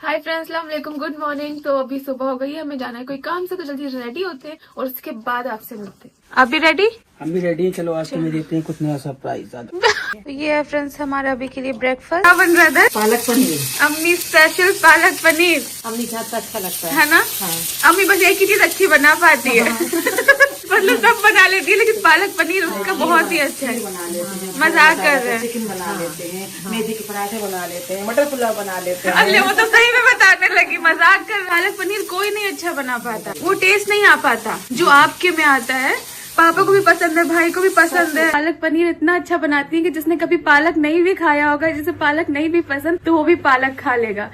Hi friends, अस्सलाम वालेकुम, good morning. तो अभी सुबह हो गई है, हमें जाना है कोई काम से, तो जल्दी रेडी होते हैं और उसके बाद आपसे मिलते हैं। आप भी रेडी? हम भी रेडी हैं। चलो आज तुम्हें देते हैं कुछ नया सरप्राइज। ये है फ्रेंड्स हमारा अभी के लिए ब्रेकफास्ट। क्या बन रहा था? पालक पनीर। अम्मी स्पेशल पालक पनीर। अम्मी के हाथ का अच्छा लगता है ना? हाँ। अम्मी बस एक ही चीज अच्छी बना पाती है। मतलब सब बना लेती है, लेकिन पालक पनीर उसका बहुत ही अच्छा है। मजाक कर रहे हैं। चिकन बना लेते हैं, मेथी के पराठे बना लेते हैं, मटर पुलाव बना लेते हैं। अरे वो तो सही में बताने लगी, मजाक कर। पालक पनीर कोई नहीं अच्छा बना पाता, वो टेस्ट नहीं आ पाता जो आपके में आता है। पापा को भी पसंद है, भाई को भी पसंद है। पालक पनीर इतना अच्छा बनाती है कि जिसने कभी पालक नहीं भी खाया होगा, जिसे पालक नहीं भी पसंद, तो वो भी पालक खा लेगा।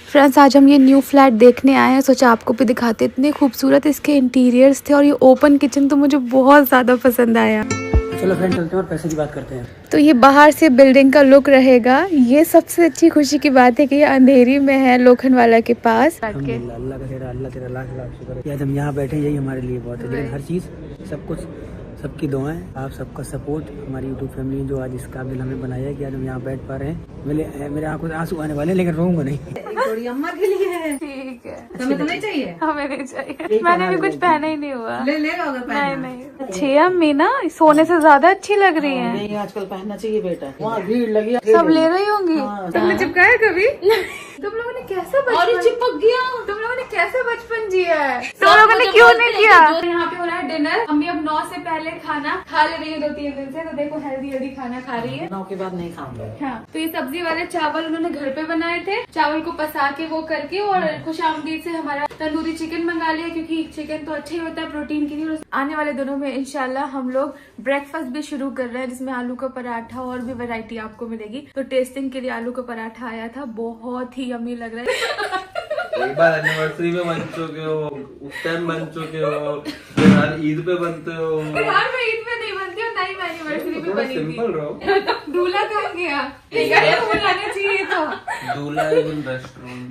फ्रेंड्स आज हम ये न्यू फ्लैट देखने आए हैं, सोचा आपको भी दिखाते। इतने खूबसूरत इसके इंटीरियर्स थे और ये ओपन किचन तो मुझे बहुत ज्यादा पसंद आया। चलो फ्रेंड चलते हैं और पैसे की बात करते हैं। तो ये बाहर से बिल्डिंग का लुक रहेगा। ये सबसे अच्छी खुशी की बात है कि ये अंधेरी में है, लोखंडवाला के पास। अल्लाह का तेरा लाख लाख शुक्र है। आज हम यहाँ बैठे यही हमारे लिए बहुत है। लेकिन हर चीज़ सब कुछ सबकी दुआएं, आप सबका सपोर्ट, हमारी यूट्यूब फैमिली ने जो आज इस काबिल हमें बनाया है कि आज हम यहाँ बैठ पा रहे हैं। मेरे आंखों से आंसू आने वाले हैं, लेकिन रोऊंगा नहीं। थोड़ी अम्मा के लिए है। ठीक है, तुम्हें तो नहीं चाहिए? हमें नहीं चाहिए, मैंने भी कुछ पहना ही नहीं हुआ। ले अगर पहनना। नहीं अच्छी है अम्मी ना, सोने से ज्यादा अच्छी लग रही है। नहीं आजकल पहनना चाहिए बेटा, वहाँ भीड़ लगी। सब ले रही होंगी। तुमने चिपकाया कभी? तुम लोगों ने कैसे बचपन चिपक गया। तुम लोगों ने कैसे बचपन जिया है? तुम लोगों ने क्यों नहीं किया? यहाँ पे हो रहा है डिनर। अम्मी अब 9 से पहले खाना खा ले रही है 2-3 दिन से, तो देखो हेल्दी खाना खा रही है। 9 के बाद नहीं खाऊंगा। हाँ, तो ये सब्जी वाले चावल उन्होंने घर पे बनाए थे। चावल को पसा के वो करके, और खुशामदीद से हमारा तंदूरी चिकन मंगा लिया, क्योंकि चिकन तो अच्छा ही होता है प्रोटीन के लिए। आने वाले दिनों में इंशाल्लाह हम लोग ब्रेकफास्ट भी शुरू कर रहे हैं, जिसमें आलू का पराठा और भी वैरायटी आपको मिलेगी। तो टेस्टिंग के लिए आलू का पराठा आया था, बहुत ही यम्मी लग रहा है। एक बार एनिवर्सरी में बन चुके हो, उस टाइम बन चुके हो, फिर हर ईद पे बनते हो। यार मैं ईद में नहीं बनती हूँ, ना ही मैं एनिवर्सरी पे बनी थी। सिंपल रहो। दूल्हा कहाँ गया? बुलाना चाहिए था। दूल्हा इज इन रेस्टोरेंट।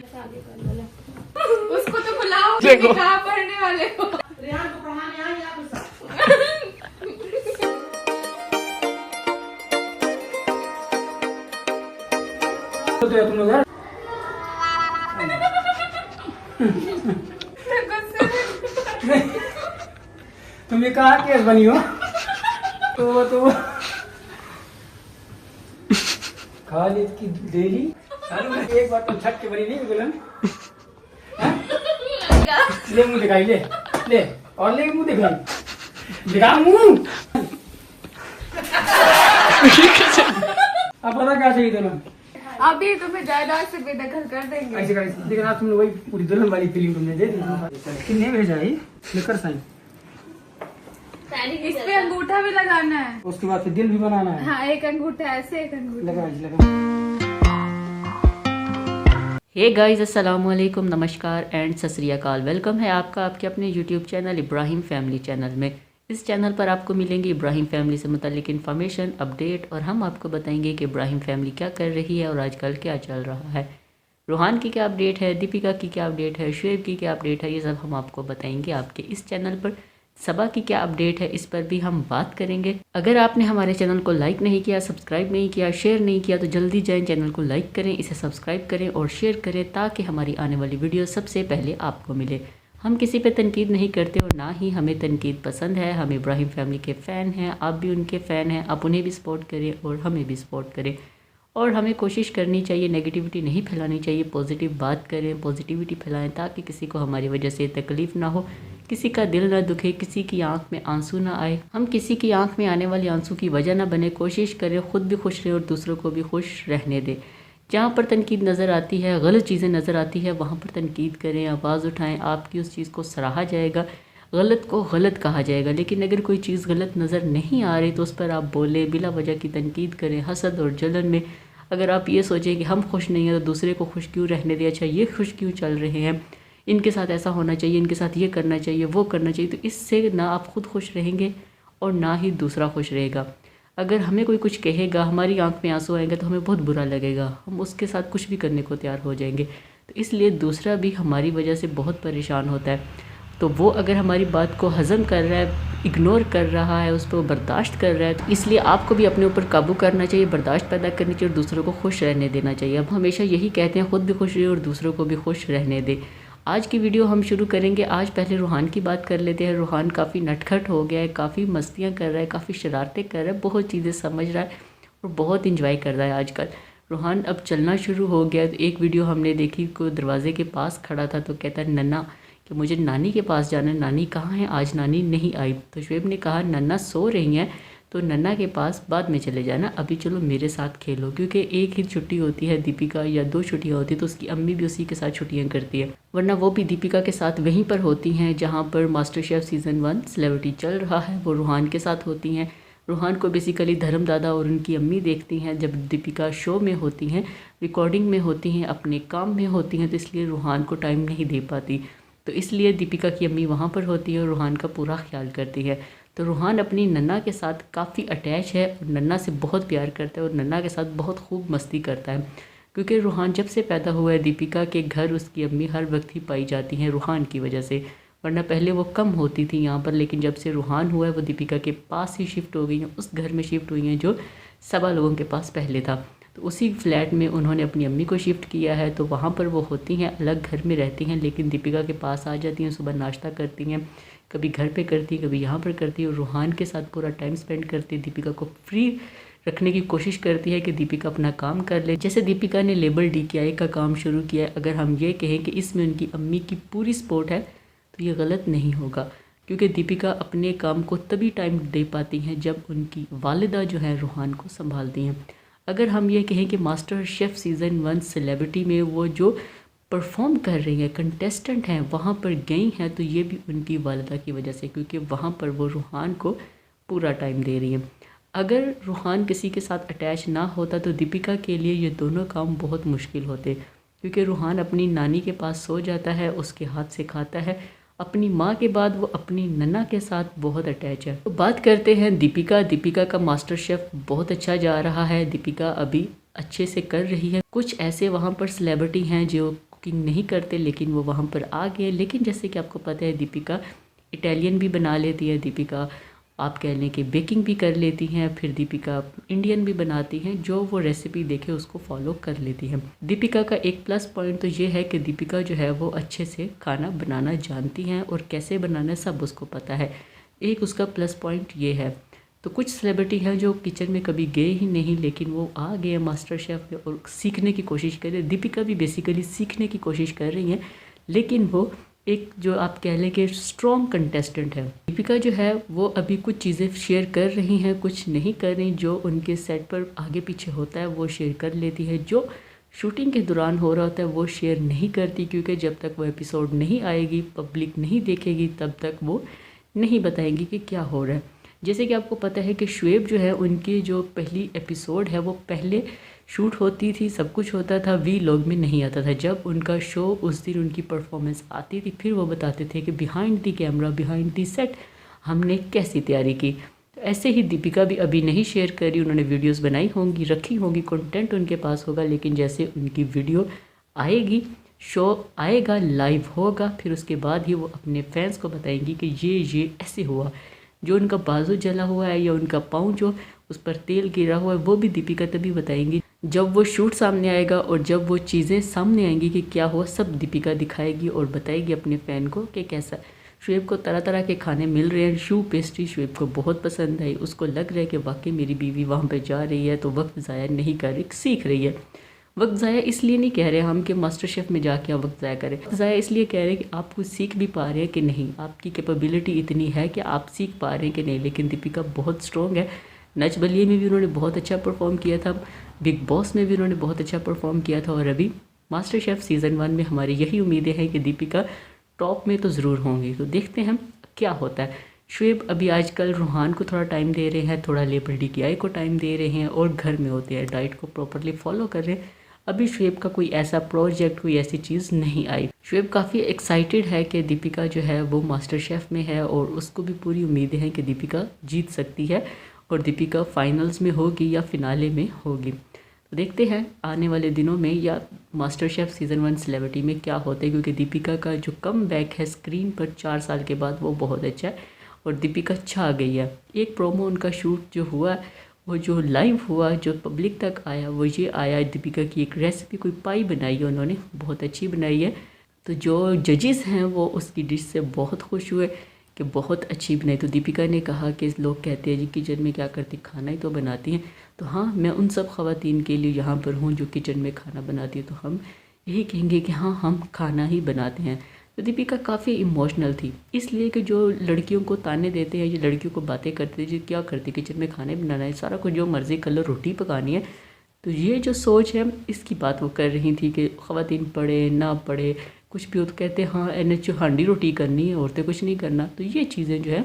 उसको तो बुलाओ, कहाँ पढ़ने वाले हो? तुम लोग यार तुम ये कहा केस बनी हो? तो खालिद की डेली एक बार तो छत के बनी नहीं बिल्कुल। ले मुंह दिखाई, ले और ले मुंह दिखा मुंह। अब पता क्या चाहिए तुम्हें? अभी तुम्हें जायदाद से बेदखल कर देंगे। ऐसे कर, लेकिन आज तुम लोग वही पूरी दुल्हन वाली फीलिंग तुमने दे दी। किन्ने भेजा है? लेकर साइन, इस पे अंगूठा भी लगाना है। उसके बाद फिर दिल भी बनाना है। हाँ, एक अंगूठा ऐसे, एक अंगूठा लगा। हे गाइस, अस्सलाम वालेकुम, नमस्कार एंड सत श्री अकाल। वेलकम है आपका आपके अपने YouTube channel Ibrahim family channel में। इस चैनल पर आपको मिलेंगी इब्राहिम फैमिली से मुतालिक इन्फॉर्मेशन, अपडेट, और हम आपको बताएंगे कि इब्राहिम फैमिली क्या कर रही है और आजकल क्या चल रहा है। रूहान की क्या अपडेट है, दीपिका की क्या अपडेट है, शुएब की क्या अपडेट है, ये सब हम आपको बताएंगे आपके इस चैनल पर। सबा की क्या अपडेट है, इस पर भी हम बात करेंगे। अगर आपने हमारे चैनल को लाइक नहीं किया, सब्सक्राइब नहीं किया, शेयर नहीं किया, तो जल्दी जाएं, चैनल को लाइक करें, इसे सब्सक्राइब करें और शेयर करें, ताकि हमारी आने वाली वीडियो सबसे पहले आपको मिले। हम किसी पे तनकीद नहीं करते और ना ही हमें तनकीद पसंद है। हम इब्राहिम फैमिली के फ़ैन हैं, आप भी उनके फ़ैन हैं। आप उन्हें भी सपोर्ट करें और हमें भी सपोर्ट करें। और हमें कोशिश करनी चाहिए, नेगेटिविटी नहीं फैलानी चाहिए, पॉजिटिव बात करें, पॉजिटिविटी फैलाएं, ताकि किसी को हमारी वजह से तकलीफ़ ना हो, किसी का दिल ना दुखे, किसी की आंख में आंसू ना आए। हम किसी की आंख में आने वाली आंसू की वजह ना बने। कोशिश करें खुद भी खुश रहें और दूसरों को भी खुश रहने दें। जहाँ पर तनकीद नज़र आती है, गलत चीज़ें नज़र आती है, वहाँ पर तनकीद करें, आवाज़ उठाएं। आपकी उस चीज़ को सराहा जाएगा, गलत को गलत कहा जाएगा। लेकिन अगर कोई चीज़ गलत नज़र नहीं आ रही तो उस पर आप बोलें, बिला वजह की तनकीद करें। हसद और जलन में अगर आप ये सोचें कि हम खुश नहीं हैं तो दूसरे को खुश क्यों रहने दें, अच्छा ये खुश क्यों चल रहे हैं, इनके साथ ऐसा होना चाहिए, इनके साथ ये करना चाहिए, वो करना चाहिए, तो इससे ना आप खुद खुश रहेंगे और ना ही दूसरा खुश रहेगा। अगर हमें कोई कुछ कहेगा, हमारी आंख में आंसू आएंगे तो हमें बहुत बुरा लगेगा, हम उसके साथ कुछ भी करने को तैयार हो जाएंगे। तो इसलिए दूसरा भी हमारी वजह से बहुत परेशान होता है। तो वो अगर हमारी बात को हज़म कर रहा है, इग्नोर कर रहा है, उस पर वो बर्दाश्त कर रहा है, तो इसलिए आपको भी अपने ऊपर काबू करना चाहिए, बर्दाश्त पैदा करनी चाहिए और दूसरों को खुश रहने देना चाहिए। अब हमेशा यही कहते हैं, ख़ुद भी खुश रहे और दूसरों को भी खुश रहने दें। आज की वीडियो हम शुरू करेंगे। आज पहले रूहान की बात कर लेते हैं। रूहान काफ़ी नटखट हो गया है, काफ़ी मस्तियाँ कर रहा है, काफ़ी शरारतें कर रहा है, बहुत चीज़ें समझ रहा है और बहुत इंजॉय कर रहा है आजकल। रूहान अब चलना शुरू हो गया। तो एक वीडियो हमने देखी, को दरवाजे के पास खड़ा था तो कहता है नन्ना कि मुझे नानी के पास जाना है, नानी कहाँ है, आज नानी नहीं आई। तो शुएब ने कहा नन्ना सो रही हैं तो नन्ना के पास बाद में चले जाना, अभी चलो मेरे साथ खेलो, क्योंकि एक ही छुट्टी होती है दीपिका या 2 छुट्टियाँ होती है तो उसकी अम्मी भी उसी के साथ छुट्टियाँ करती है, वरना वो भी दीपिका के साथ वहीं पर होती हैं जहाँ पर मास्टर शेफ़ सीज़न 1 सेलिब्रिटी चल रहा है, वो रूहान के साथ होती हैं। रूहान को बेसिकली धर्म दादा और उनकी अम्मी देखती हैं। जब दीपिका शो में होती हैं, रिकॉर्डिंग में होती हैं, अपने काम में होती हैं, तो इसलिए रूहान को टाइम नहीं दे पाती, तो इसलिए दीपिका की अम्मी वहाँ पर होती है और रूहान का पूरा ख्याल करती है। तो रूहान अपनी नन्ना के साथ काफ़ी अटैच है और नन्ना से बहुत प्यार करता है और नन्ना के साथ बहुत खूब मस्ती करता है, क्योंकि रूहान जब से पैदा हुआ है दीपिका के घर उसकी अम्मी हर वक्त ही पाई जाती हैं रूहान की वजह से, वरना पहले वो कम होती थी यहाँ पर, लेकिन जब से रूहान हुआ है वो दीपिका के पास ही शिफ्ट हो गई हैं, उस घर में शिफ्ट हुई हैं जो 7 लोगों के पास पहले था। तो उसी फ्लैट में उन्होंने अपनी अम्मी को शिफ्ट किया है, तो वहाँ पर वो होती हैं, अलग घर में रहती हैं, लेकिन दीपिका के पास आ जाती हैं, सुबह नाश्ता करती हैं, कभी घर पे करती, कभी यहाँ पर करती, और रूहान के साथ पूरा टाइम स्पेंड करती। दीपिका को फ्री रखने की कोशिश करती है कि दीपिका अपना काम कर ले। जैसे दीपिका ने लेबल DKI का काम शुरू किया है, अगर हम ये कहें कि इसमें उनकी अम्मी की पूरी सपोर्ट है तो ये गलत नहीं होगा, क्योंकि दीपिका अपने काम को तभी टाइम दे पाती हैं जब उनकी वालिदा जो है रूहान को संभालती हैं। अगर हम ये कहें कि मास्टर शेफ़ सीज़न 1 सेलिब्रिटी में वो जो परफॉर्म कर रही हैं, कंटेस्टेंट हैं, वहाँ पर गई हैं, तो ये भी उनकी वालिदा की वजह से, क्योंकि वहाँ पर वो रूहान को पूरा टाइम दे रही हैं। अगर रूहान किसी के साथ अटैच ना होता तो दीपिका के लिए ये दोनों काम बहुत मुश्किल होते, क्योंकि रूहान अपनी नानी के पास सो जाता है, उसके हाथ से खाता है, अपनी माँ के बाद वो अपनी नन्ना के साथ बहुत अटैच है। तो बात करते हैं दीपिका का मास्टर शेफ़ बहुत अच्छा जा रहा है, दीपिका अभी अच्छे से कर रही है। कुछ ऐसे वहाँ पर सेलिब्रिटी हैं जो कुकिंग नहीं करते लेकिन वो वहाँ पर आ गए, लेकिन जैसे कि आपको पता है दीपिका इटालियन भी बना लेती है, दीपिका आप कह लें कि बेकिंग भी कर लेती हैं, फिर दीपिका इंडियन भी बनाती हैं, जो वो रेसिपी देखे उसको फॉलो कर लेती हैं। दीपिका का एक प्लस पॉइंट तो ये है कि दीपिका जो है वो अच्छे से खाना बनाना जानती हैं और कैसे बनाना सब उसको पता है, एक उसका प्लस पॉइंट ये है। तो कुछ सेलिब्रिटी हैं जो किचन में कभी गए ही नहीं लेकिन वो आ गए मास्टर शेफ़ और सीखने की कोशिश कर रहे हैं। दीपिका भी बेसिकली सीखने की कोशिश कर रही हैं, लेकिन वो एक जो आप कह लें कि स्ट्रॉन्ग कंटेस्टेंट है। दीपिका जो है वो अभी कुछ चीज़ें शेयर कर रही हैं, कुछ नहीं कर रही, जो उनके सेट पर आगे पीछे होता है वो शेयर कर लेती है, जो शूटिंग के दौरान हो रहा होता है वो शेयर नहीं करती, क्योंकि जब तक वो एपिसोड नहीं आएगी, पब्लिक नहीं देखेगी, तब तक वो नहीं बताएंगी कि क्या हो रहा है। जैसे कि आपको पता है कि शुएब जो है उनकी जो पहली एपिसोड है वो पहले शूट होती थी, सब कुछ होता था, वीलॉग में नहीं आता था। जब उनका शो उस दिन उनकी परफॉर्मेंस आती थी फिर वो बताते थे कि behind the camera, behind the set हमने कैसी तैयारी की। तो ऐसे ही दीपिका भी अभी नहीं शेयर करी, उन्होंने वीडियोस बनाई होंगी, रखी होंगी, कंटेंट उनके पास होगा, लेकिन जैसे उनकी वीडियो आएगी, शो आएगा, लाइव होगा, फिर उसके बाद ही वो अपने फैंस को बताएंगी कि ये ऐसे हुआ। जो उनका बाजू जला हुआ है या उनका पाँव जो उस पर तेल गिरा हुआ है वो भी दीपिका तभी बताएंगी जब वो शूट सामने आएगा, और जब वो चीज़ें सामने आएंगी कि क्या हुआ सब दीपिका दिखाएगी और बताएगी अपने फ़ैन को कि कैसा। शुएब को तरह तरह के खाने मिल रहे हैं, शू पेस्ट्री शुएब को बहुत पसंद आई, उसको लग रहा है कि वाकई मेरी बीवी वहाँ पर जा रही है तो वक्त ज़ाया नहीं कर रही, सीख रही है। वक्त ज़ाया इसलिए नहीं कह रहे हम कि मास्टर शेफ़ में जाके वक्त ज़ाया करें, ज़ाया इसलिए कह रहे हैं कि आप कुछ सीख भी पा रहे हैं कि नहीं, आपकी कैपेबिलिटी इतनी है कि आप सीख पा रहे हैं कि नहीं। लेकिन दीपिका बहुत स्ट्रॉन्ग है, नच बलिए में भी उन्होंने बहुत अच्छा परफॉर्म किया था, बिग बॉस में भी उन्होंने बहुत अच्छा परफॉर्म किया था, और अभी मास्टर शेफ़ सीज़न 1 में हमारी यही उम्मीदें हैं कि दीपिका टॉप में तो ज़रूर होंगी। तो देखते हैं क्या होता है। शुएब अभी आजकल रूहान को थोड़ा टाइम दे रहे हैं, थोड़ा लेबल DKI को टाइम दे रहे हैं और घर में होते हैं, डाइट को प्रॉपरली फॉलो कर रहे हैं। अभी शुएब का कोई ऐसा प्रोजेक्ट, कोई ऐसी चीज़ नहीं आई। शुएब काफ़ी एक्साइटेड है कि दीपिका जो है वो मास्टर शेफ़ में है और उसको भी पूरी उम्मीदें हैं कि दीपिका जीत सकती है और दीपिका फाइनल्स में होगी या फिनाले में होगी। देखते हैं आने वाले दिनों में या मास्टर शेफ़ सीज़न 1 सेलिब्रिटी में क्या होता है, क्योंकि दीपिका का जो कम बैक है स्क्रीन पर 4 साल के बाद वो बहुत अच्छा है और दीपिका छा गई है। एक प्रोमो उनका शूट जो हुआ, वो जो लाइव हुआ, जो पब्लिक तक आया, वो ये आया दीपिका की एक रेसिपी, कोई पाई बनाई है उन्होंने, बहुत अच्छी बनाई है। तो जो जजेस हैं वो उसकी डिश से बहुत खुश हुए कि बहुत अच्छी बनाई। तो दीपिका ने कहा कि लोग कहते हैं जी किचन में क्या करती, खाना ही तो बनाती हैं। तो हाँ, मैं उन सब ख़वातीन के लिए यहाँ पर हूँ जो किचन में खाना बनाती है, तो हम यही कहेंगे कि हाँ, हम खाना ही बनाते हैं। तो दीपिका काफ़ी इमोशनल थी, इसलिए कि जो लड़कियों को ताने देते हैं, ये लड़कियों को बातें करते हैं जी क्या करती, किचन में खाने बनाना है, सारा कुछ जो मर्ज़ी कर लो, रोटी पकानी है। तो ये जो सोच है इसकी बात वो कर रही थी कि ख़वातीन पढ़े ना पढ़े कुछ भी हो तो कहते हाँ एनएच हांडी रोटी करनी है, औरतें कुछ नहीं करना। तो ये चीज़ें जो है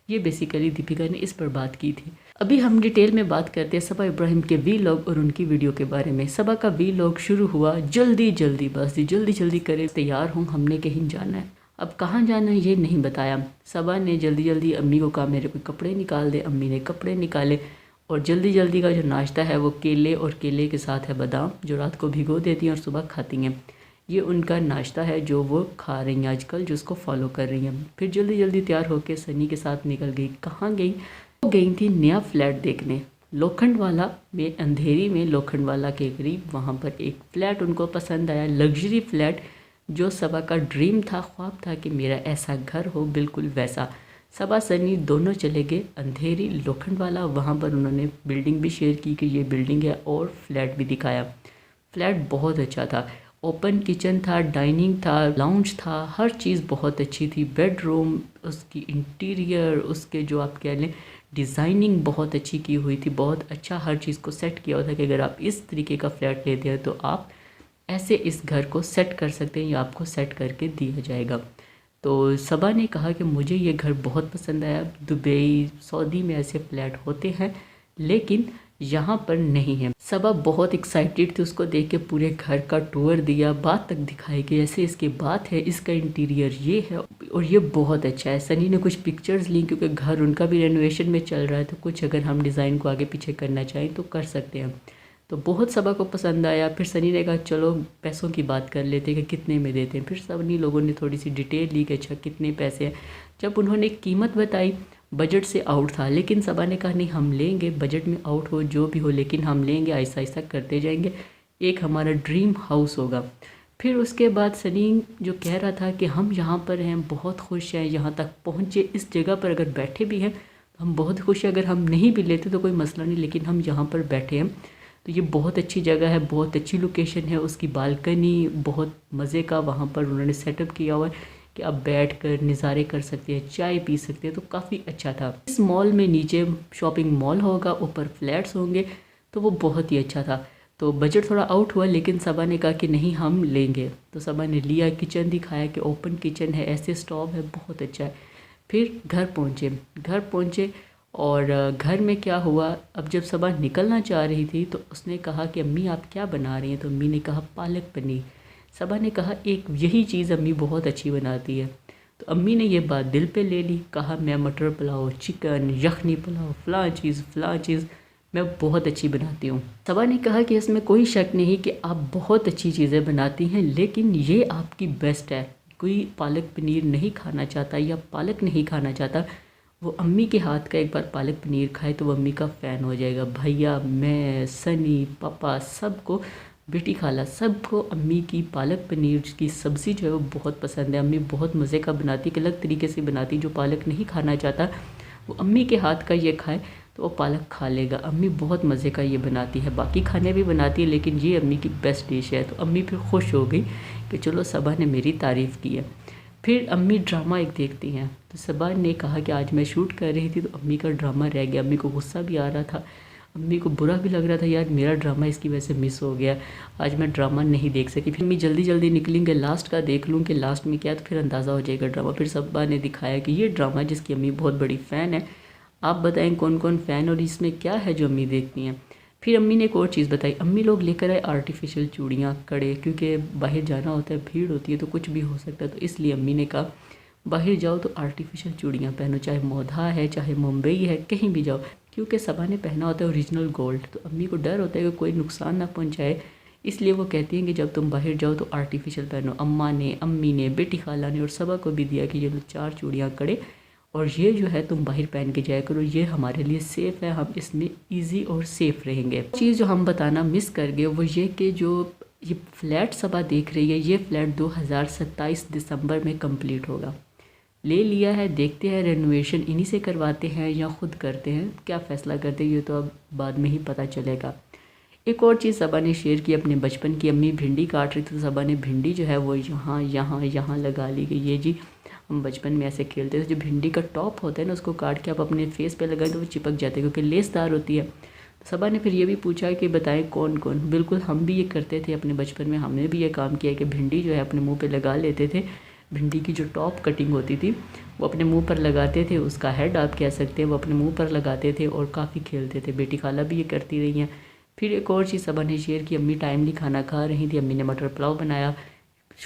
ये बेसिकली दीपिका ने इस पर बात की थी। अभी हम डिटेल में बात करते हैं सबा इब्राहिम के वीलॉग और उनकी वीडियो के बारे में। सबा का वीलॉग शुरू हुआ जल्दी जल्दी, बस जल्दी जल्दी करे तैयार हूँ, हमने कहीं जाना है। अब कहाँ जाना है ये नहीं बताया। सबा ने जल्दी जल्दी अम्मी को कहा मेरे कोई कपड़े निकाल दे, अम्मी ने कपड़े निकाले और जल्दी जल्दी का जो नाश्ता है वो केले और केले के साथ है बादाम, जो रात को भिगो देती हैं और सुबह खाती हैं। ये उनका नाश्ता है जो वो खा रही हैं आजकल, जो उसको फॉलो कर रही हैं। फिर जल्दी जल्दी तैयार होकर सनी के साथ निकल गई। कहाँ गई? वो गई थी नया फ्लैट देखने, लोखंडवाला में, अंधेरी में लोखंडवाला के करीब। वहाँ पर एक फ्लैट उनको पसंद आया, लग्जरी फ्लैट, जो सबा का ड्रीम था, ख्वाब था कि मेरा ऐसा घर हो, बिल्कुल वैसा। सबा सनी दोनों चले गए अंधेरी लोखंडवाला। वहाँ पर उन्होंने बिल्डिंग भी शेयर की कि ये बिल्डिंग है और फ्लैट भी दिखाया। फ्लैट बहुत अच्छा था, ओपन किचन था, डाइनिंग था, लाउंज था, हर चीज़ बहुत अच्छी थी। बेडरूम, उसकी इंटीरियर, उसके जो आप कह लें डिज़ाइनिंग बहुत अच्छी की हुई थी, बहुत अच्छा हर चीज़ को सेट किया हुआ था कि अगर आप इस तरीके का फ्लैट लेते हैं तो आप ऐसे इस घर को सेट कर सकते हैं या आपको सेट करके दिया जाएगा। तो सबा ने कहा कि मुझे ये घर बहुत पसंद आया। दुबई, सऊदी में ऐसे फ्लैट होते हैं लेकिन यहाँ पर नहीं है। सबा बहुत एक्साइटेड थी उसको देख के, पूरे घर का टूर दिया, बात तक दिखाई कि ऐसे इसकी बात है, इसका इंटीरियर ये है और ये बहुत अच्छा है। सनी ने कुछ पिक्चर्स ली क्योंकि घर उनका भी रेनोवेशन में चल रहा है, तो कुछ अगर हम डिज़ाइन को आगे पीछे करना चाहें तो कर सकते हैं। तो बहुत सबा को पसंद आया। फिर सनी ने कहा चलो पैसों की बात कर लेते हैं कि कितने में देते हैं। फिर सभी लोगों ने थोड़ी सी डिटेल ली कि अच्छा कितने पैसे हैं। जब उन्होंने कीमत बताई, बजट से आउट था, लेकिन सबा ने कहा नहीं हम लेंगे, बजट में आउट हो जो भी हो लेकिन हम लेंगे, आहिस्ता आहिस्ता करते जाएंगे, एक हमारा ड्रीम हाउस होगा। फिर उसके बाद सनी जो कह रहा था कि हम यहाँ पर हैं, बहुत खुश हैं, यहाँ तक पहुँचे, इस जगह पर अगर बैठे भी हैं तो हम बहुत खुश हैं, अगर हम नहीं भी लेते तो कोई मसला नहीं, लेकिन हम यहाँ पर बैठे हैं। तो ये बहुत अच्छी जगह है, बहुत अच्छी लोकेशन है, उसकी बालकनी बहुत मज़े का वहाँ पर उन्होंने सेटअप किया हुआ है कि आप बैठकर नज़ारे कर सकते हैं, चाय पी सकते हैं, तो काफ़ी अच्छा था। इस मॉल में नीचे शॉपिंग मॉल होगा, ऊपर फ्लैट्स होंगे, तो वो बहुत ही अच्छा था। तो बजट थोड़ा आउट हुआ लेकिन सबा ने कहा कि नहीं हम लेंगे, तो सबा ने लिया। किचन दिखाया कि ओपन किचन है, ऐसे स्टोव है, बहुत अच्छा है। फिर घर पहुँचे और घर में क्या हुआ, अब जब सबा निकलना चाह रही थी तो उसने कहा कि अम्मी आप क्या बना रही हैं? तो अम्मी ने कहा पालक पनीर। सबा ने कहा एक यही चीज़ अम्मी बहुत अच्छी बनाती है। तो अम्मी ने ये बात दिल पे ले ली, कहा मैं मटर पुलाव, चिकन, यखनी पुलाव, फ़लाँ चीज़ मैं बहुत अच्छी बनाती हूँ। सबा ने कहा कि इसमें कोई शक नहीं कि आप बहुत अच्छी चीज़ें बनाती हैं, लेकिन ये आपकी बेस्ट है। कोई पालक पनीर नहीं खाना चाहता या पालक नहीं खाना चाहता, वो अम्मी के हाथ का एक बार पालक पनीर खाए तो वो अम्मी का फ़ैन हो जाएगा। भैया, मैं, सनी, पापा, सबको, बेटी खाला, सबको अम्मी की पालक पनीर की सब्ज़ी जो है वो बहुत पसंद है। अम्मी बहुत मज़े का बनाती, एक अलग तरीके से बनाती। जो पालक नहीं खाना चाहता वो अम्मी के हाथ का ये खाए तो वो पालक खा लेगा। अम्मी बहुत मज़े का ये बनाती है, बाकी खाने भी बनाती है लेकिन ये अम्मी की बेस्ट डिश है। तो अम्मी फिर खुश हो गई कि चलो सबा ने मेरी तारीफ़ की है। फिर अम्मी ड्रामा एक देखती हैं, तो सबा ने कहा कि आज मैं शूट कर रही थी तो अम्मी का ड्रामा रह गया। अम्मी को गुस्सा भी आ रहा था, अम्मी को बुरा भी लग रहा था, यार मेरा ड्रामा इसकी वजह से मिस हो गया, आज मैं ड्रामा नहीं देख सकी। फिर अम्मी जल्दी जल्दी निकलेंगे, लास्ट का देख लूँ कि लास्ट में क्या है, तो फिर अंदाज़ा हो जाएगा ड्रामा। फिर सबा ने दिखाया कि ये ड्रामा जिसकी अम्मी बहुत बड़ी फ़ैन है, आप बताएं कौन कौन फ़ैन और इसमें क्या है जो अम्मी देखती हैं। फिर अम्मी ने एक और चीज़ बताई, अम्मी लोग लेकर आए आर्टिफिशियल चूड़ियाँ, कड़े, क्योंकि बाहर जाना होता है, भीड़ होती है तो कुछ भी हो सकता है, तो इसलिए अम्मी ने कहा बाहर जाओ तो आर्टिफिशियल चूड़ियाँ पहनो, चाहे मोधा है, चाहे मुंबई है, कहीं भी जाओ, क्योंकि सबा ने पहना होता है ओरिजिनल गोल्ड, तो अम्मी को डर होता है कि कोई नुकसान ना पहुंचाए, इसलिए वो कहती हैं कि जब तुम बाहर जाओ तो आर्टिफिशियल पहनो। अम्मा ने, अम्मी ने, बेटी खाला ने और सबा को भी दिया कि ये लो 4 चूड़ियाँ कड़े, और ये जो है तुम बाहर पहन के जाया करो, ये हमारे लिए सेफ़ है, हम इसमें ईजी और सेफ़ रहेंगे। चीज़ जो हम बताना मिस कर गए वो ये कि जो ये फ्लैट सबा देख रही है, ये फ्लैट 2027 दिसंबर में कंप्लीट होगा। ले लिया है, देखते हैं रेनोवेशन इन्हीं से करवाते हैं या ख़ुद करते हैं, क्या फ़ैसला करते हैं ये तो अब बाद में ही पता चलेगा। एक और चीज़ सबा ने शेयर की अपने बचपन की, अम्मी भिंडी काट रही थी तो सबा ने भिंडी जो है वो यहाँ यहाँ यहाँ लगा ली गई। ये जी हम बचपन में ऐसे खेलते थे, जो भिंडी का टॉप होता है ना उसको काट के आप अपने फेस पे लगाएं तो वो चिपक जाते हैं क्योंकि लेसदार होती है। तो सबा ने फिर ये भी पूछा कि बताएं कौन कौन। बिल्कुल हम भी ये करते थे अपने बचपन में, हमने भी ये काम किया कि भिंडी जो है अपने मुँह पर लगा लेते थे। भिंडी की जो टॉप कटिंग होती थी वो अपने मुंह पर लगाते थे, उसका हेड आप कह सकते हैं वो अपने मुंह पर लगाते थे और काफ़ी खेलते थे। बेटी खाला भी ये करती रही हैं। फिर एक और चीज़ सबा ने शेयर की, अम्मी टाइमली खाना खा रही थी, अम्मी ने मटर पुलाव बनाया,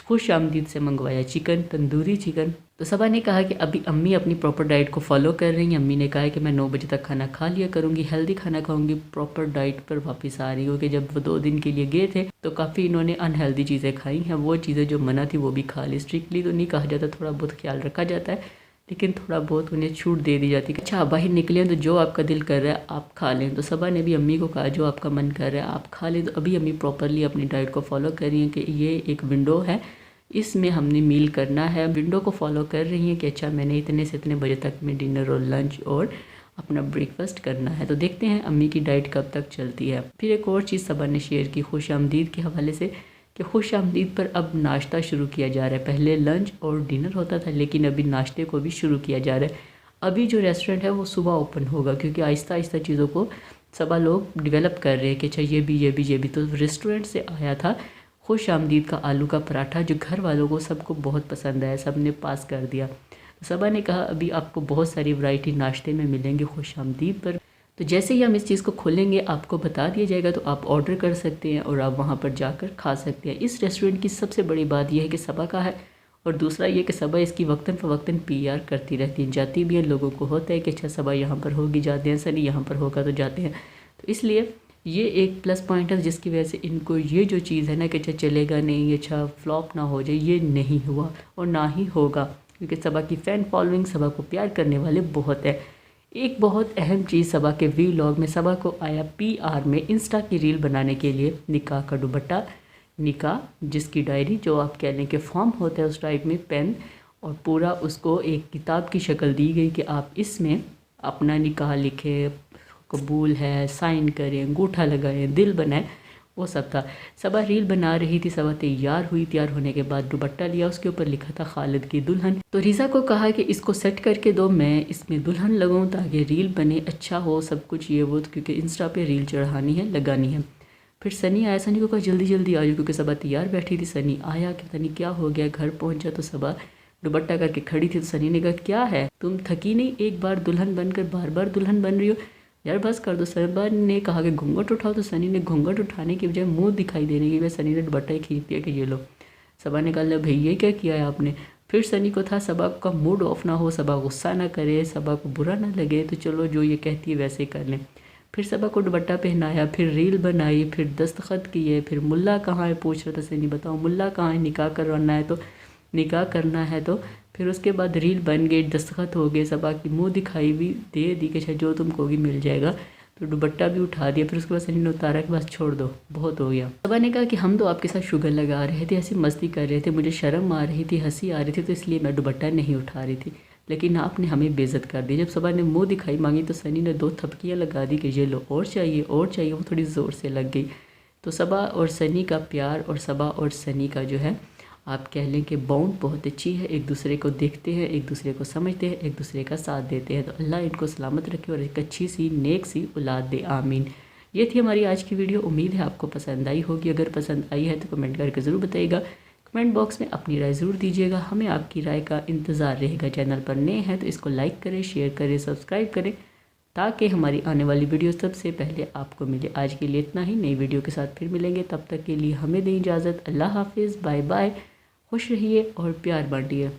खुश आमदीद से मंगवाया चिकन, तंदूरी चिकन। तो सबा ने कहा कि अभी अम्मी अपनी प्रॉपर डाइट को फॉलो कर रही हैं। अम्मी ने कहा कि मैं 9 बजे तक खाना खा लिया करूँगी, हेल्दी खाना खाऊंगी, प्रॉपर डाइट पर वापस आ रही हूँ कि जब वो 2 दिन के लिए गए थे तो काफ़ी इन्होंने अनहेल्दी चीज़ें खाई हैं, वो चीज़ें जो मना थी वो भी खा ली। स्ट्रिक्टली तो नहीं कहा जाता, थोड़ा बहुत ख्याल रखा जाता है, लेकिन थोड़ा बहुत उन्हें छूट दे दी जाती है। अच्छा बाहर निकले तो जो आपका दिल कर रहा है आप खा लें। तो सबा ने भी अम्मी को कहा जो आपका मन कर रहा है आप खा लें। तो अभी अम्मी प्रॉपरली अपनी डाइट को फॉलो कर रही हैं कि ये एक विंडो है, इसमें हमने मील करना है, विंडो को फॉलो कर रही हैं कि अच्छा मैंने इतने से इतने बजे तक में डिनर और लंच और अपना ब्रेकफास्ट करना है। तो देखते हैं अम्मी की डाइट कब तक चलती है। फिर एक और चीज़ सबा ने शेयर की खुश आमदीद के हवाले से कि खुश आमदीद पर अब नाश्ता शुरू किया जा रहा है। पहले लंच और डिनर होता था लेकिन अभी नाश्ते को भी शुरू किया जा रहा है। अभी जो रेस्टोरेंट है वो सुबह ओपन होगा क्योंकि आहिस्ता आहिस्ता चीज़ों को सबा लोग डेवलप कर रहे हैं कि अच्छा ये भी। तो रेस्टोरेंट से आया था खुश आमदीद का आलू का पराठा जो घर वालों को सबको बहुत पसंद आया, सब ने पास कर दिया। तो सबा ने कहा अभी आपको बहुत सारी वैरायटी नाश्ते में मिलेंगी खुश आमदीद पर, तो जैसे ही हम इस चीज़ को खोलेंगे आपको बता दिया जाएगा, तो आप ऑर्डर कर सकते हैं और आप वहाँ पर जाकर खा सकते हैं। इस रेस्टोरेंट की सबसे बड़ी बात यह है कि सबा का है और दूसरा ये कि सबा इसकी वक्तन फ़वक्तन PR करती रहती है, जाती भी है। लोगों को होता है कि अच्छा सबा यहाँ पर होगी जाते हैं, सनी यहाँ पर होगा तो जाते हैं। तो इसलिए ये एक प्लस पॉइंट है जिसकी वजह से इनको ये जो चीज़ है ना कि अच्छा चलेगा नहीं, अच्छा फ्लॉप ना हो जाए, ये नहीं हुआ और ना ही होगा क्योंकि सबा की फ़ैन फॉलोइंग, सबा को प्यार करने वाले बहुत है। एक बहुत अहम चीज़ सबा के वीलॉग में सबा को आया PR में इंस्टा की रील बनाने के लिए निकाह का दुपट्टा, निकाह जिसकी डायरी जो आप कह लें कि फॉर्म होता है उस टाइप में पेन, और पूरा उसको एक किताब की शक्ल दी गई कि आप इसमें अपना निकाह लिखें, कबूल है, साइन करें, अंगूठा लगाएं, दिल बनाएं, वो सब था। सबा रील बना रही थी, सबा तैयार हुई, तैयार होने के बाद दुपट्टा लिया, उसके ऊपर लिखा था खालिद की दुल्हन। तो रिज़ा को कहा कि इसको सेट करके दो, मैं इसमें दुल्हन लगाऊं ताकि रील बने, अच्छा हो सब कुछ ये वो, क्योंकि इंस्टा पे रील चढ़ानी है, लगानी है। फिर सनी आया, सनी को कहा जल्दी जल्दी आ जाओ क्योंकि सबा तैयार बैठी थी। सनी आया कि पता नहीं क्या हो गया, घर पहुँचा तो सबा दुपट्टा करके खड़ी थी। तो सनी ने कहा क्या है तुम थकी नहीं, एक बार दुल्हन बनकर बार बार दुल्हन बन रही हो, यार बस कर दो। सबा ने कहा कि घूंघट उठाओ, तो सनी ने घूंघट उठाने की बजाय मुंह दिखाई देने की बजाय सनी ने दुपट्टा ही खींच दिया कि ये लो। सबा ने कहा भैया क्या किया है आपने। फिर सनी को था सबा का मूड ऑफ ना हो, सबा गुस्सा ना करे, सबा को बुरा ना लगे, तो चलो जो ये कहती है वैसे कर लें। फिर सबा को दुपट्टा पहनाया, फिर रील बनाई, फिर दस्तखत किए, फिर मुल्ला कहाँ है पूछ रहा था सनी, बताओ मुल्ला कहाँ है, निकाह करवाना है तो निकाह करना है। तो फिर उसके बाद रील बन गई, दस्तखत हो गए, सबा की मुंह दिखाई भी दे दी कि जो तुम कहोगी मिल जाएगा। तो दुपट्टा भी उठा दिया। फिर उसके बाद सनी ने उतारा कि बस छोड़ दो बहुत हो गया। सबा ने कहा कि हम तो आपके साथ शुगर लगा रहे थे, ऐसी मस्ती कर रहे थे, मुझे शर्म आ रही थी, हंसी आ रही थी, तो इसलिए मैं दुपट्टा नहीं उठा रही थी, लेकिन आपने हमें बेइज्जत कर दी। जब सबा ने मुँह दिखाई मांगी तो सनी ने 2 थपकियाँ लगा दी कि ये लो और चाहिए और चाहिए, वो थोड़ी ज़ोर से लग गई। तो सबा और सनी का प्यार और सबा और सनी का जो है आप कह लें कि बॉन्ड बहुत अच्छी है, एक दूसरे को देखते हैं, एक दूसरे को समझते हैं, एक दूसरे का साथ देते हैं। तो अल्लाह इनको सलामत रखे और एक अच्छी सी नेक सी औलाद दे, आमीन। ये थी हमारी आज की वीडियो, उम्मीद है आपको पसंद आई होगी। अगर पसंद आई है तो कमेंट करके ज़रूर बताइएगा, कमेंट बॉक्स में अपनी राय ज़रूर दीजिएगा, हमें आपकी राय का इंतज़ार रहेगा। चैनल पर नए हैं तो इसको लाइक करें, शेयर करें, सब्सक्राइब करें ताकि हमारी आने वाली वीडियो सबसे पहले आपको मिले। आज के लिए इतना ही, नई वीडियो के साथ फिर मिलेंगे, तब तक के लिए हमें दें इजाज़त। अल्लाह हाफिज़, बाय बाय, खुश रहिए और प्यार बांटिए।